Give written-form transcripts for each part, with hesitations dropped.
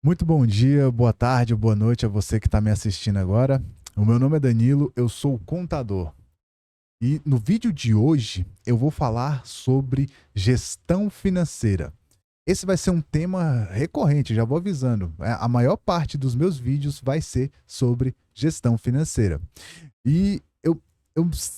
Muito bom dia, boa tarde, boa noite a você que está me assistindo agora. O meu nome é Danilo, eu sou contador. E no vídeo de hoje eu vou falar sobre gestão financeira. Esse vai ser um tema recorrente, já vou avisando. A maior parte dos meus vídeos vai ser sobre gestão financeira. E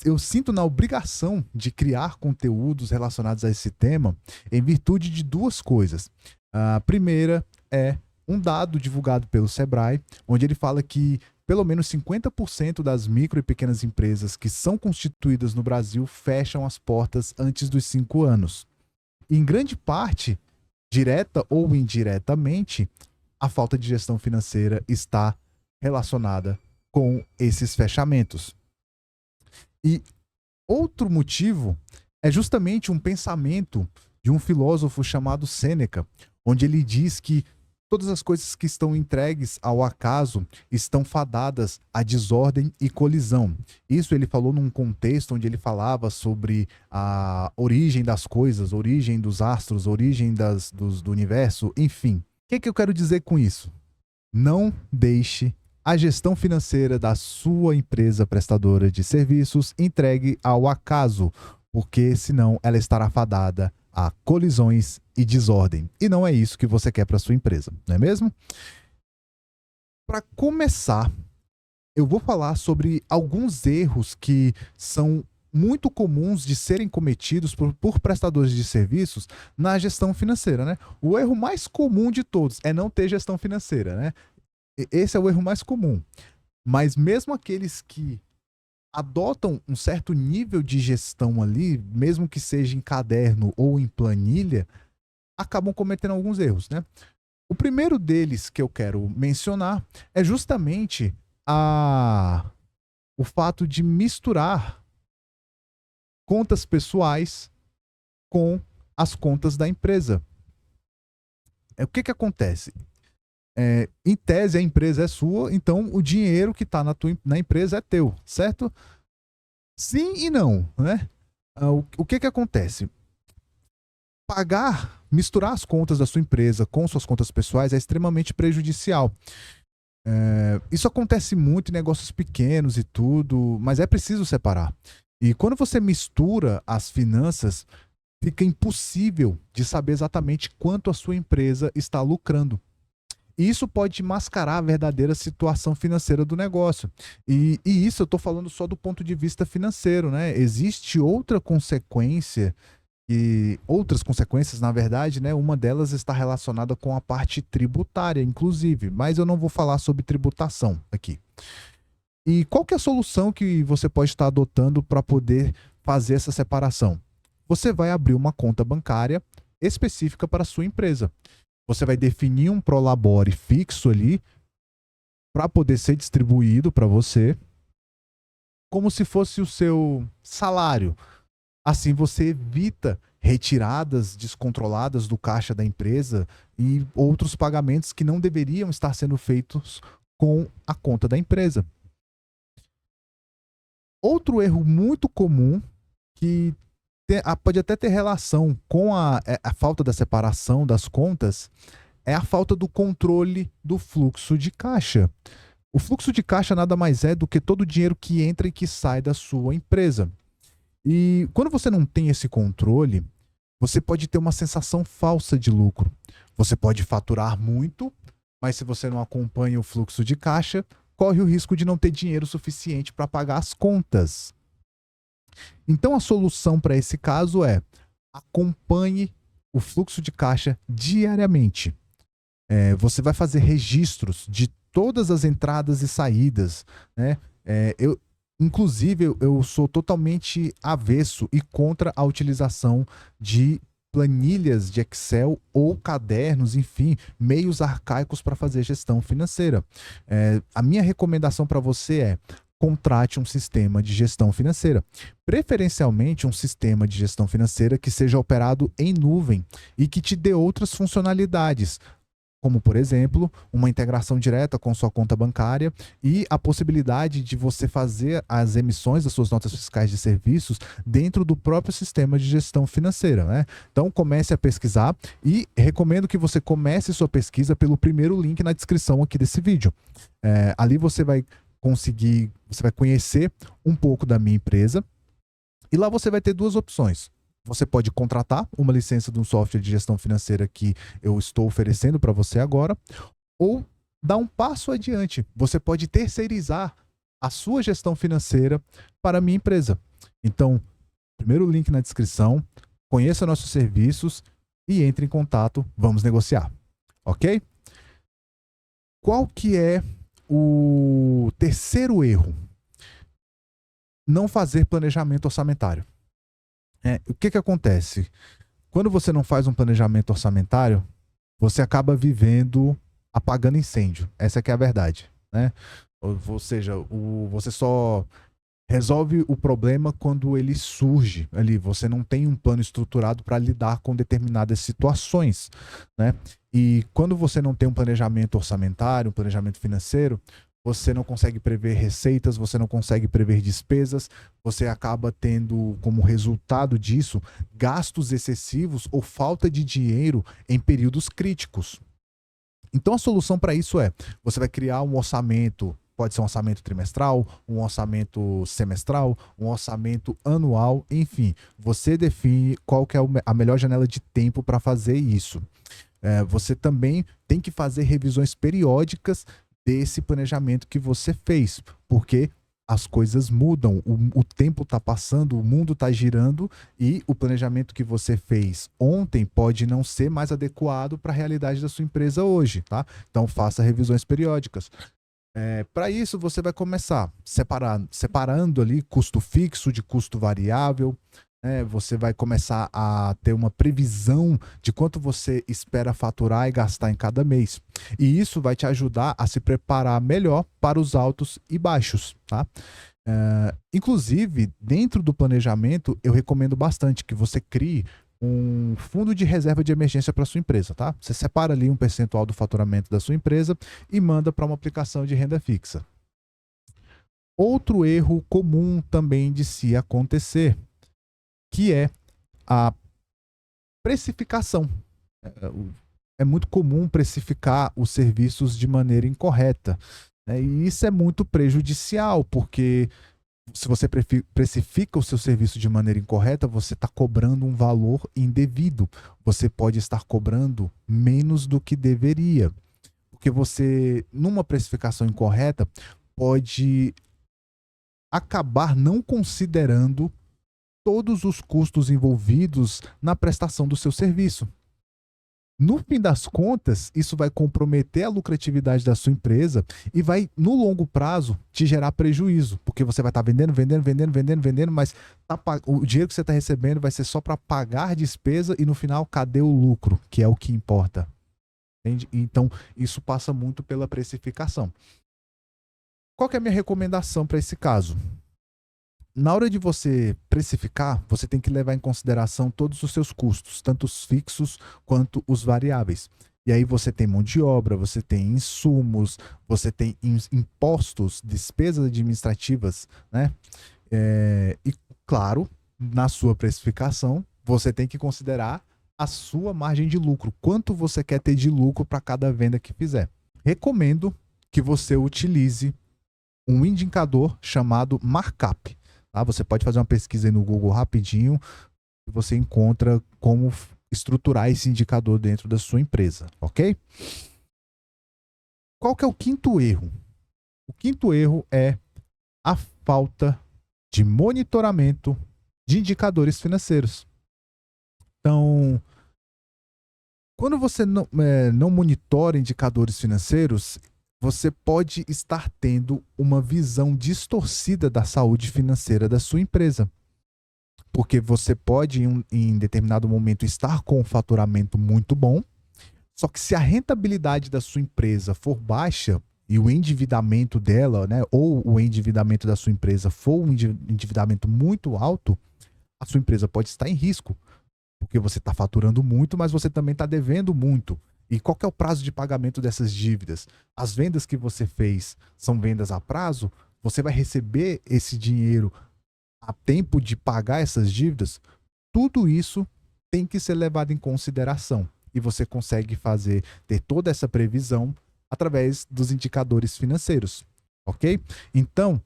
eu sinto na obrigação de criar conteúdos relacionados a esse tema em virtude de duas coisas. A primeira é um dado divulgado pelo Sebrae, onde ele fala que pelo menos 50% das micro e pequenas empresas que são constituídas no Brasil fecham as portas antes dos 5 anos. E em grande parte, direta ou indiretamente, a falta de gestão financeira está relacionada com esses fechamentos. E outro motivo é justamente um pensamento de um filósofo chamado Sêneca, onde ele diz que todas as coisas que estão entregues ao acaso estão fadadas à desordem e colisão. Isso ele falou num contexto onde ele falava sobre a origem das coisas, origem dos astros, origem do universo, enfim. O que eu quero dizer com isso? Não deixe a gestão financeira da sua empresa prestadora de serviços entregue ao acaso, porque senão ela estará fadada a colisões e desordem. E não é isso que você quer para sua empresa, não é mesmo? Para começar, eu vou falar sobre alguns erros que são muito comuns de serem cometidos por prestadores de serviços na gestão financeira, né? O erro mais comum de todos é não ter gestão financeira, né? Esse é o erro mais comum. Mas mesmo aqueles que adotam um certo nível de gestão ali, mesmo que seja em caderno ou em planilha, acabam cometendo alguns erros, né? O primeiro deles que eu quero mencionar é justamente o fato de misturar contas pessoais com as contas da empresa. O que acontece? Em tese, a empresa é sua, então o dinheiro que está na empresa é teu, certo? Sim e não, né? O que acontece? Misturar as contas da sua empresa com suas contas pessoais é extremamente prejudicial. Isso acontece muito em negócios pequenos e tudo, mas é preciso separar. E quando você mistura as finanças, fica impossível de saber exatamente quanto a sua empresa está lucrando. E isso pode mascarar a verdadeira situação financeira do negócio. E isso eu estou falando só do ponto de vista financeiro, né? Existe outra consequência, e outras consequências, na verdade, né? Uma delas está relacionada com a parte tributária, inclusive, mas eu não vou falar sobre tributação aqui. E qual que é a solução que você pode estar adotando para poder fazer essa separação? Você vai abrir uma conta bancária específica para a sua empresa. Você vai definir um prolabore fixo ali para poder ser distribuído para você como se fosse o seu salário. Assim você evita retiradas descontroladas do caixa da empresa e outros pagamentos que não deveriam estar sendo feitos com a conta da empresa. Outro erro muito comum que pode até ter relação com a falta da separação das contas, é a falta do controle do fluxo de caixa. O fluxo de caixa nada mais é do que todo o dinheiro que entra e que sai da sua empresa. E quando você não tem esse controle, você pode ter uma sensação falsa de lucro. Você pode faturar muito, mas se você não acompanha o fluxo de caixa, corre o risco de não ter dinheiro suficiente para pagar as contas. Então a solução para esse caso é: acompanhe o fluxo de caixa diariamente. Você vai fazer registros de todas as entradas e saídas, né? Inclusive, eu sou totalmente avesso e contra a utilização de planilhas de Excel ou cadernos, enfim, meios arcaicos para fazer gestão financeira. A minha recomendação para você é: contrate um sistema de gestão financeira. Preferencialmente um sistema de gestão financeira que seja operado em nuvem e que te dê outras funcionalidades. como, por exemplo, uma integração direta com sua conta bancária e a possibilidade de você fazer as emissões das suas notas fiscais de serviços dentro do próprio sistema de gestão financeira, né? Então, comece a pesquisar e recomendo que você comece sua pesquisa pelo primeiro link na descrição aqui desse vídeo. Ali você vai conhecer um pouco da minha empresa e lá você vai ter duas opções. Você pode contratar uma licença de um software de gestão financeira que eu estou oferecendo para você agora, ou dar um passo adiante. Você pode terceirizar a sua gestão financeira para a minha empresa. Então, primeiro link na descrição, conheça nossos serviços e entre em contato, vamos negociar. Ok? Qual que é o terceiro erro? Não fazer planejamento orçamentário. O que acontece? Quando você não faz um planejamento orçamentário, você acaba vivendo apagando incêndio. Essa que é a verdade, né? Ou seja, você só resolve o problema quando ele surge ali. Você não tem um plano estruturado para lidar com determinadas situações, né? E quando você não tem um planejamento orçamentário, um planejamento financeiro, você não consegue prever receitas, você não consegue prever despesas, você acaba tendo como resultado disso gastos excessivos ou falta de dinheiro em períodos críticos. Então a solução para isso você vai criar um orçamento, pode ser um orçamento trimestral, um orçamento semestral, um orçamento anual, enfim, você define qual que é a melhor janela de tempo para fazer isso. Você também tem que fazer revisões periódicas desse planejamento que você fez, porque as coisas mudam, o tempo está passando, o mundo está girando e o planejamento que você fez ontem pode não ser mais adequado para a realidade da sua empresa hoje, tá? Então faça revisões periódicas. Para isso você vai começar separando ali custo fixo de custo variável. Você vai começar a ter uma previsão de quanto você espera faturar e gastar em cada mês. E isso vai te ajudar a se preparar melhor para os altos e baixos, tá? Inclusive, dentro do planejamento, eu recomendo bastante que você crie um fundo de reserva de emergência para sua empresa, tá? Você separa ali um percentual do faturamento da sua empresa e manda para uma aplicação de renda fixa. Outro erro comum também de se acontecer, que é a precificação. É muito comum precificar os serviços de maneira incorreta, né? E isso é muito prejudicial, porque se você precifica o seu serviço de maneira incorreta, você está cobrando um valor indevido. Você pode estar cobrando menos do que deveria. Porque você, numa precificação incorreta, pode acabar não considerando todos os custos envolvidos na prestação do seu serviço. No fim das contas, isso vai comprometer a lucratividade da sua empresa e vai, no longo prazo, te gerar prejuízo, porque você vai estar vendendo, mas o dinheiro que você está recebendo vai ser só para pagar despesa e no final, cadê o lucro, que é o que importa? Entende? Então, isso passa muito pela precificação. Qual que é a minha recomendação para esse caso? Na hora de você precificar, você tem que levar em consideração todos os seus custos, tanto os fixos quanto os variáveis. E aí você tem mão de obra, você tem insumos, você tem impostos, despesas administrativas, né? E, claro, na sua precificação, você tem que considerar a sua margem de lucro, quanto você quer ter de lucro para cada venda que fizer. Recomendo que você utilize um indicador chamado markup. Você pode fazer uma pesquisa aí no Google rapidinho e você encontra como estruturar esse indicador dentro da sua empresa, ok? Qual que é o quinto erro? O quinto erro é a falta de monitoramento de indicadores financeiros. Então, quando você não monitora indicadores financeiros, você pode estar tendo uma visão distorcida da saúde financeira da sua empresa. Porque você pode, em determinado momento, estar com um faturamento muito bom, só que se a rentabilidade da sua empresa for baixa e o endividamento dela, né, ou o endividamento da sua empresa for um endividamento muito alto, a sua empresa pode estar em risco. Porque você está faturando muito, mas você também está devendo muito. E qual que é o prazo de pagamento dessas dívidas? As vendas que você fez são vendas a prazo? Você vai receber esse dinheiro a tempo de pagar essas dívidas? Tudo isso tem que ser levado em consideração. E você consegue ter toda essa previsão através dos indicadores financeiros, ok? Então,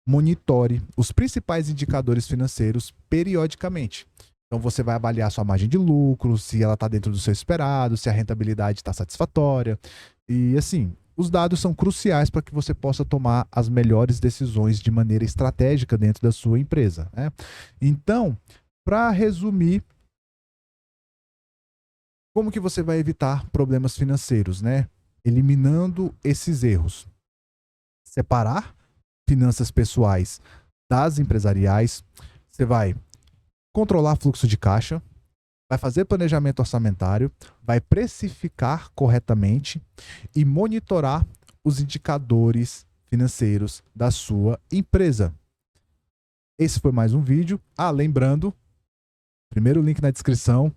monitore os principais indicadores financeiros periodicamente. Então você vai avaliar sua margem de lucro, se ela está dentro do seu esperado, se a rentabilidade está satisfatória. E assim, os dados são cruciais para que você possa tomar as melhores decisões de maneira estratégica dentro da sua empresa, né? Então, para resumir, como que você vai evitar problemas financeiros, né? Eliminando esses erros. Separar finanças pessoais das empresariais. Você vai controlar fluxo de caixa, vai fazer planejamento orçamentário, vai precificar corretamente e monitorar os indicadores financeiros da sua empresa. Esse foi mais um vídeo. Lembrando, primeiro link na descrição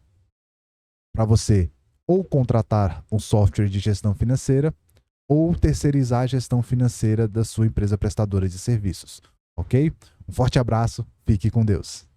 para você ou contratar um software de gestão financeira ou terceirizar a gestão financeira da sua empresa prestadora de serviços, ok? Um forte abraço, fique com Deus.